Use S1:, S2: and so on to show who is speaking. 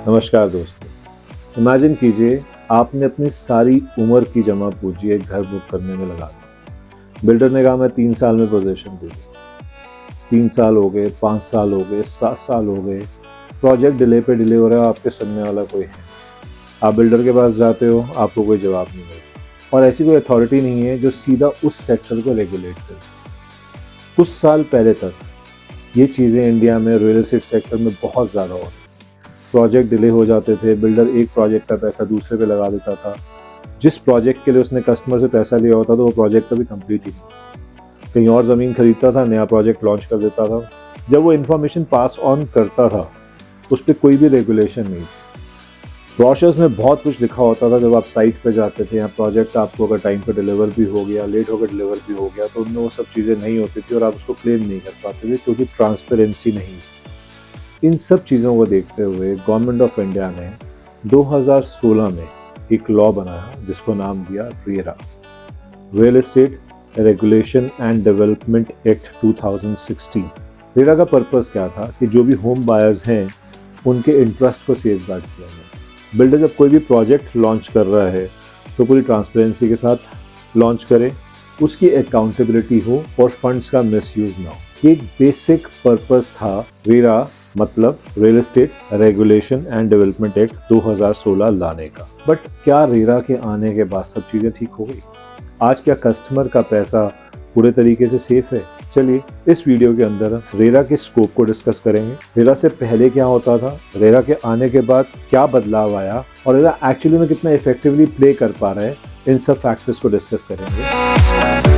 S1: नमस्कार दोस्तों। इमेजिन कीजिए आपने अपनी सारी उम्र की जमा पूंजी एक घर बुक करने में लगा दी। बिल्डर ने कहा मैं 3 साल में पोजीशन दे दूँ। 3 साल हो गए, 5 साल हो गए, 7 साल हो गए, प्रोजेक्ट डिले पे डिले हो रहा है, आपके सुनने वाला कोई है। आप बिल्डर के पास जाते हो, आपको कोई जवाब नहीं मिलता और ऐसी कोई अथॉरिटी नहीं है जो सीधा उस सेक्टर को रेगुलेट करे। कुछ साल पहले तक ये चीज़ें इंडिया में रियल एस्टेट सेक्टर में बहुत ज़्यादा हो रही। प्रोजेक्ट डिले हो जाते थे, बिल्डर एक प्रोजेक्ट का पैसा दूसरे पे लगा देता था। जिस प्रोजेक्ट के लिए उसने कस्टमर से पैसा लिया होता था वो प्रोजेक्ट कभी कंप्लीट ही नहीं। कहीं और ज़मीन खरीदता था, नया प्रोजेक्ट लॉन्च कर देता था। जब वो इन्फॉर्मेशन पास ऑन करता था उस पर कोई भी रेगुलेशन नहीं थी। ब्रोशर्स में बहुत कुछ लिखा होता था। जब आप साइट पे जाते थे या प्रोजेक्ट आपको अगर टाइम पे डिलीवर भी हो गया, लेट होकर डिलीवर भी हो गया, तो उनमें वो सब चीज़ें नहीं होती थी और आप उसको क्लेम नहीं कर पाते थे क्योंकि ट्रांसपेरेंसी नहीं। इन सब चीज़ों को देखते हुए गवर्नमेंट ऑफ इंडिया ने 2016 में एक लॉ बनाया जिसको नाम दिया RERA, real estate regulation and development act 2016। RERA का पर्पस क्या था कि जो भी होम बायर्स हैं उनके इंटरेस्ट को सेफगार्ड किया जाए। बिल्डर जब कोई भी प्रोजेक्ट लॉन्च कर रहा है तो पूरी ट्रांसपेरेंसी के साथ लॉन्च करे, उसकी अकाउंटेबिलिटी हो और फंड्स का मिसयूज ना हो। ये बेसिक पर्पस था रेरा, मतलब real estate regulation and development act 2016 लाने का। बट क्या रेरा के आने के बाद सब चीज़ें ठीक हो गई? आज क्या कस्टमर का पैसा पूरे तरीके से सेफ है? चलिए इस वीडियो के अंदर रेरा के स्कोप को डिस्कस करेंगे। रेरा से पहले क्या होता था, रेरा के आने के बाद क्या बदलाव आया और रेरा एक्चुअली में कितना इफेक्टिवली प्ले कर पा रहे हैं, इन सब फैक्टर्स को डिस्कस करेंगे।